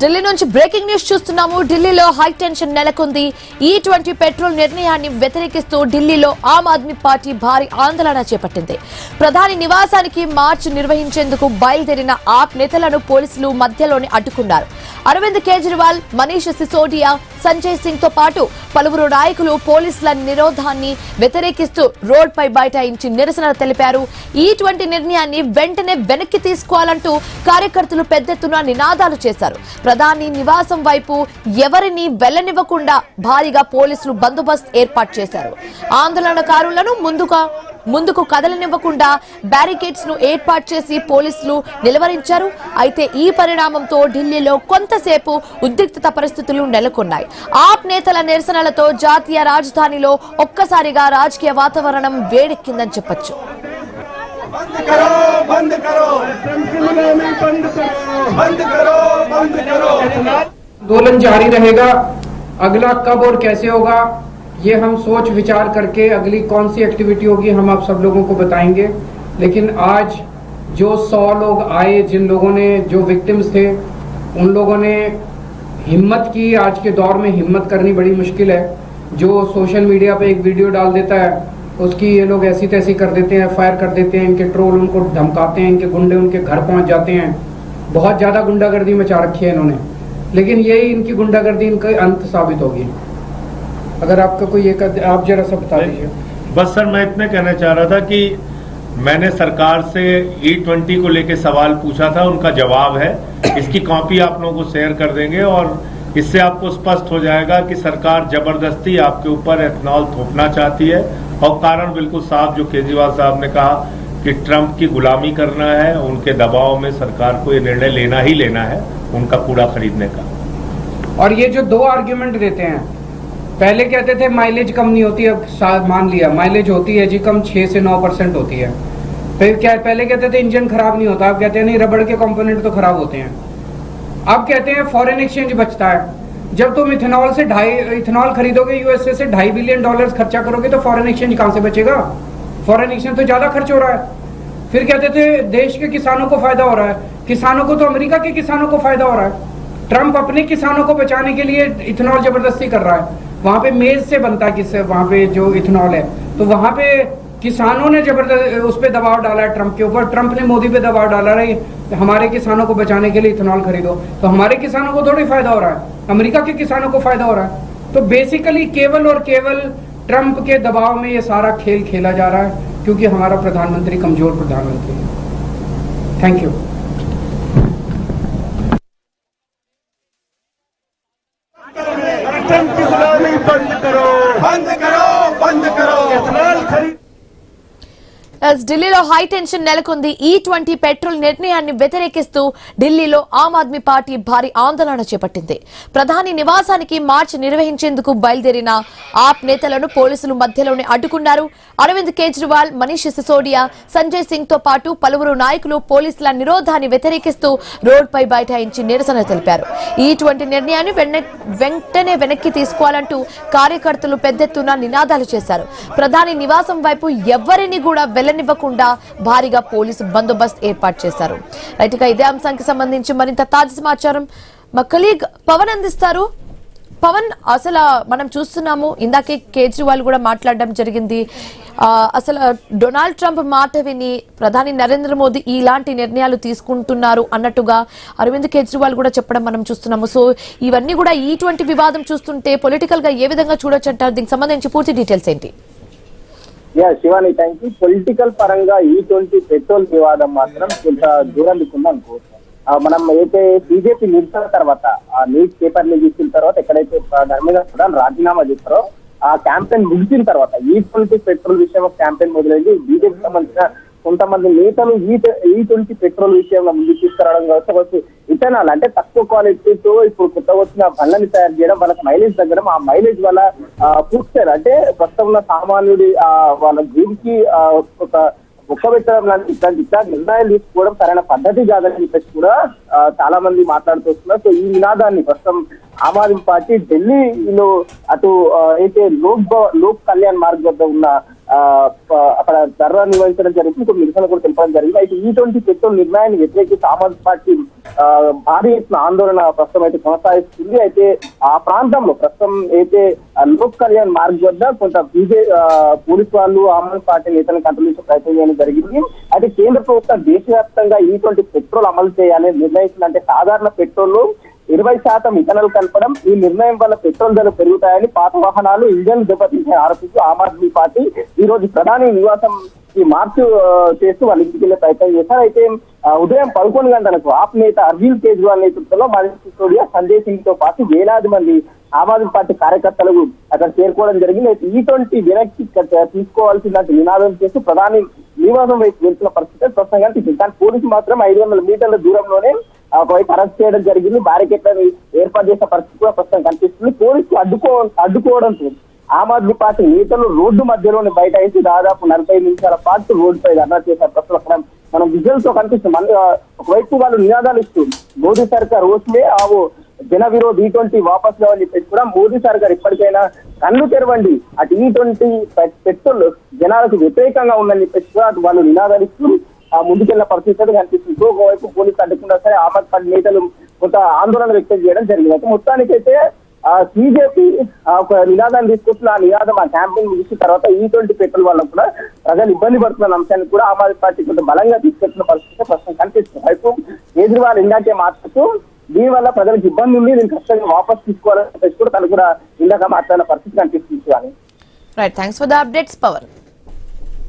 ఢిల్లీ నుంచి breaking news చూస్తున్నాము. ఢిల్లీలో హై టెన్షన్ నెలకొంది. E20 పెట్రోల్ నిర్ణయాన్ని వ్యతిరేకిస్తూ ఢిల్లీలో ఆమ్ ఆద్మీ పార్టీ భారీ ఆందోళన చేపట్టింది. ప్రధాని నివాసానికి మార్చ్ నిర్వహించేందుకు బయలుదేరిన ఆప్ నేతలను పోలీసులు మధ్యలోనే అడ్డుకున్నారు. అరవింద్ కేజ్రీవాల్, మనీష్ సిసోడియా, సంజయ్ సింగ్ తో పాటు పలువురు నాయకులు పోలీసుల నిరోధాన్ని వ్యతిరేకిస్తూ రోడ్డుపై బైఠాయించి నిరసన తెలిపారు. E20 నిర్ణయాన్ని వెంటనే వెనక్కి తీసుకోవాలంటూ కార్యకర్తలు పెద్ద ఎత్తున నినాదాలు చేశారు. ప్రధాని నివాసం వైపు ఎవరిని వెళ్లనివ్వకుండా భారీగా పోలీసులు బందోబస్తు ఏర్పాటు చేశారు. ఆందోళనకారులను ముందుకు కదలనివ్వకుండా బ్యారికేడ్స్ ను ఏర్పాటు చేసి పోలీసులు నిలువరించారు. అయితే ఈ పరిణామంతో ఢిల్లీలో కొంతసేపు ఉద్రిక్తత పరిస్థితులు నెలకొన్నాయి. ఆప్ నేతల నిరసనలతో జాతీయ రాజధానిలో ఒక్కసారిగా రాజకీయ వాతావరణం వేడెక్కిందని చెప్పొచ్చు. आंदोलन जारी रहेगा. अगला कब और कैसे होगा ये हम सोच विचार करके अगली कौन सी एक्टिविटी होगी हम आप सब लोगों को बताएंगे. लेकिन आज जो 100 लोग आए, जिन लोगों ने, जो विक्टिम्स थे, उन लोगों ने हिम्मत की. आज के दौर में हिम्मत करनी बड़ी मुश्किल है. जो सोशल मीडिया पे एक वीडियो डाल देता है उसकी ये लोग ऐसी तैसी कर देते हैं, फायर कर देते हैं, इनके ट्रोल उनको धमकाते हैं, इनके गुंडे उनके घर पहुंच जाते हैं. बहुत ज़्यादा गुंडागर्दी मचा रखी है इन्होंने. लेकिन यही इनकी गुंडागर्दी इनका अंत साबित होगी. अगर आपका कोई एक आप जरा सा बता दीजिए. बस सर, मैं इतने कहना चाह रहा था कि मैंने सरकार से E20 को लेके सवाल पूछा था, उनका जवाब है. इसकी कॉपी आप लोगों को शेयर कर देंगे और इससे आपको स्पष्ट हो जाएगा कि सरकार जबरदस्ती आपके ऊपर एथनॉल थोपना चाहती है. और कारण बिल्कुल साफ, जो केजरीवाल साहब ने कहा कि ट्रंप की गुलामी करना है, उनके दबाव में सरकार को ये निर्णय लेना ही लेना है उनका कूड़ा खरीदने का. और ये जो दो आर्ग्यूमेंट देते हैं, पहले कहते थे माइलेज कम नहीं होती, अब मान लिया माइलेज होती है जी कम, 6 से 9% होती है. फिर क्या, पहले कहते थे इंजन खराब नहीं होता, अब कहते हैं नहीं, रबड़ के कंपोनेंट तो खराब होते हैं. अब कहते हैं फॉरेन एक्सचेंज बचता है. जब तुम इथेनॉल खरीदोगे यूएसए से $2.5 बिलियन खर्चा करोगे तो फॉरेन एक्सचेंज कहां से बचेगा? फॉरेन एक्सचेंज तो ज्यादा खर्च हो रहा है. फिर कहते थे देश के किसानों को फायदा हो रहा है. किसानों को तो अमेरिका के किसानों को फायदा हो रहा है. ट्रंप अपने किसानों को बचाने के लिए इथेनॉल जबरदस्ती कर रहा है. वहां पे मेज से बनता है, किससे, वहां पे जो इथेनॉल है, तो वहां पे किसानों ने जबरदस्त उस पर दबाव डाला है ट्रंप के ऊपर. ट्रंप ने मोदी पे दबाव डाला है हमारे किसानों को बचाने के लिए इथेनॉल खरीदो. तो हमारे किसानों को थोड़ी फायदा हो रहा है, अमेरिका के किसानों को फायदा हो रहा है. तो बेसिकली केवल और केवल ट्रंप के दबाव में ये सारा खेल खेला जा रहा है, क्योंकि हमारा प्रधानमंत्री कमजोर प्रधानमंत्री है. Thank you. ट्रंप की गुलामी बंद करो, बंद करो, बंद करो. इथेनॉल खरीद. ఢిల్లీలో హై టెన్షన్ నెలకొంది. E20 పెట్రోల్ నిర్ణయాన్ని వ్యతిరేకిస్తూ ఢిల్లీలో ఆమ్ ఆద్మీ పార్టీ భారీ ఆందోళన చేపట్టింది. ప్రధాని నివాసానికి మార్చ్ నిర్వహించేందుకు బయలుదేరిన ఆప్ నేతలను పోలీసులు మధ్యలోనే అడ్డుకున్నారు. అరవింద్ కేజ్రీవాల్, మనీష్ సిసోడియా, సంజయ్ సింగ్ తో పాటు పలువురు నాయకులు పోలీసుల నిరోధాన్ని వ్యతిరేకిస్తూ రోడ్డుపై బైఠాయించి నిరసన తెలిపారు. E20 నిర్ణయాన్ని వెంటనే వెనక్కి తీసుకోవాలంటూ కార్యకర్తలు పెద్ద ఎత్తున నినాదాలు చేశారు. ప్రధాని నివాసం వైపు ఎవరిని కూడా వెళ్లనివ్వకుండా భారీగా పోలీసు బందోబస్తు ఏర్పాటు చేశారు. రైట్ గా ఇదే అంశానికి సంబంధించి మరింత తాజా సమాచారం మా కలీగ్ పవన్ అందిస్తారు. పవన్, అసలు మనం చూస్తున్నాము, ఇందాకే కేజ్రీవాల్ కూడా మాట్లాడడం జరిగింది. అసలు డొనాల్డ్ ట్రంప్ మాట విని ప్రధాని నరేంద్ర మోదీ ఇలాంటి నిర్ణయాలు తీసుకుంటున్నారు అన్నట్టుగా అరవింద్ కేజ్రీవాల్ కూడా చెప్పడం మనం చూస్తున్నాము. సో ఇవన్నీ కూడా E20 వివాదం చూస్తుంటే పొలిటికల్ గా ఏ విధంగా చూడొచ్చు అంటారు? దీనికి సంబంధించి పూర్తి డీటెయిల్స్ ఏంటి? Shivani, thank you. పొలిటికల్ పరంగా E20 పెట్రోల్ వివాదం మాత్రం కొంత దూరం దిక్కుంది అనుకో. మనం అయితే బీజేపీ నిలిచిన తర్వాత, న్యూస్ పేపర్ ని చూసిన తర్వాత, ఎక్కడైతే ధర్మేంద్ర ప్రధాన్ రాజీనామా చేస్తారో ఆ క్యాంపెయిన్ ముగిసిన తర్వాత E20 పెట్రోల్ విషయం క్యాంపెయిన్ మొదలైంది. బీజేపీకి సంబంధించిన కొంతమంది నేతలు E20 పెట్రోల్ విషయంలో ముందు తీసుకురావడం కావచ్చు, ఇథనాల్ అంటే తక్కువ క్వాలిటీతో ఇప్పుడు కొత్తగా వచ్చిన బండ్లని తయారు చేయడం, వాళ్ళకి మైలేజ్ తగ్గడం, ఆ మైలేజ్ వల్ల పూర్తి అంటే ప్రస్తుతం ఉన్న సామాన్యుడి వాళ్ళ జీవికి ఒక పెట్టడం లాంటి ఇట్లాంటి నిర్ణయాలు తీసుకోవడం సరైన పద్ధతి కాదని చెప్పేసి కూడా చాలా మంది మాట్లాడుతూ. సో ఈ నినాదాన్ని ప్రస్తుతం ఆమ్ ఆద్మీ పార్టీ ఢిల్లీలో అటు అయితే లోక్ కళ్యాణ్ మార్గ్ వద్ద ఉన్న అక్కడ ధర్నా నిర్వహించడం జరిగింది, కొన్ని నిరసన కూడా తెలపడం జరిగింది. అయితే E20 పెట్రోల్ నిర్ణయాన్ని వ్యతిరేకించి ఆమ్ ఆద్మీ పార్టీ భారీ ఎత్తున ఆందోళన ప్రస్తుతం అయితే కొనసాగిస్తుంది. అయితే ఆ ప్రాంతంలో ప్రస్తుతం అయితే లోక్ కళ్యాణ్ మార్గ్ వద్ద కొంత పోలీసు వాళ్ళు ఆమ్ ఆద్మీ పార్టీ నేతలను కంట్రోల్ చేసే ప్రయత్నం చేయడం జరిగింది. అయితే కేంద్ర ప్రభుత్వం దేశవ్యాప్తంగా E20 పెట్రోల్ అమలు చేయాలని నిర్ణయించిందంటే సాధారణ పెట్రోల్ 20% ఇథనాల్ కలపడం. ఈ నిర్ణయం వల్ల పెట్రోల్ ధరలు పెరుగుతాయని పాత వాహనాలు ఇంజన్ దెబ్బతీసే ఆరోపిస్తూ ఆమ్ ఆద్మీ పార్టీ ఈ రోజు ప్రధాని నివాసం ఈ మార్చు చేస్తూ వాళ్ళ ఇంటికి వెళ్లే ప్రయత్నం చేశారు. అయితే ఉదయం 11 గంటలకు ఆప్ నేత అరవింద్ కేజ్రీవాల్ నేతృత్వంలో మాజీ సిసోడియా సంజయ్ సింగ్ తో పాటు వేలాది మంది ఆమ్ ఆద్మీ పార్టీ కార్యకర్తలు అక్కడ చేరుకోవడం జరిగింది. అయితే E20 వెనక్కి తీసుకోవాల్సిందంటే నినాదం చేస్తూ ప్రధాని నివాసం వైపు వెళ్తున్న పరిస్థితి ప్రస్తుతం కనిపిస్తుంది. కానీ పోలీసు మాత్రం 500 మీటర్ల దూరంలోనే ఒకవైపు అరెస్ట్ చేయడం జరిగింది. బ్యారికేడ్లను ఏర్పాటు చేసిన పరిస్థితి కూడా ప్రస్తుతం కనిపిస్తుంది. పోలీసులు అడ్డుకోవడంతో ఆమ్ ఆద్మీ పార్టీ నేతలు రోడ్డు మధ్యలోనే బైఠాయించి దాదాపు 40 నిమిషాల పాటు రోడ్డుపై ధర్నా చేశారు. ప్రస్తుతం అక్కడ మనం విజువల్స్ తో కనిపిస్తుంది. ఒకవైపు వాళ్ళు నినాదాలు ఇస్తూ మోదీ సర్కార్ ఓస్మే ఆవో జన విరోధ్ E20 వాపస్ కావాలని చెప్పేసి కూడా మోదీ సర్కార్ ఇప్పటికైనా కళ్ళు తెరవండి, అటు E20 పెట్రోల్ జనాలకు వ్యతిరేకంగా ఉందని చెప్పేసి కూడా అటు వాళ్ళు నినాదాలు ఇస్తూ ముందుకెళ్లిన పరిస్థితి కనిపిస్తుంది. ఒకవైపు పోలీసులు అడ్డుకున్నా సరే ఆమ్ ఆద్మీ పార్టీ నేతలు కొంత ఆందోళన వ్యక్తం చేయడం జరిగింది. అయితే మొత్తానికైతే బీజేపీ ఒక నినాదాన్ని తీసుకొచ్చిన ఆ నినాదం ఆ క్యాంపెయిన్ ముగిసిన తర్వాత E20 పెట్రోల్ వల్ల కూడా ప్రజలు ఇబ్బంది పడుతున్న అంశాన్ని కూడా ఆమ్ ఆద్మీ పార్టీ కొంత బలంగా తీసుకొచ్చిన పరిస్థితి ప్రస్తుతం కనిపిస్తుంది. అయితే కేజ్రీవాల్ ఇందాకే మాట్లాడుతూ దీని వల్ల ప్రజలకు ఇబ్బంది ఉంది, దీన్ని ఖచ్చితంగా వాపస్ తీసుకోవాలని చెప్పేసి కూడా తను కూడా ఇందాక మాట్లాడిన పరిస్థితి కనిపిస్తుంది. Right, thanks for the updates power.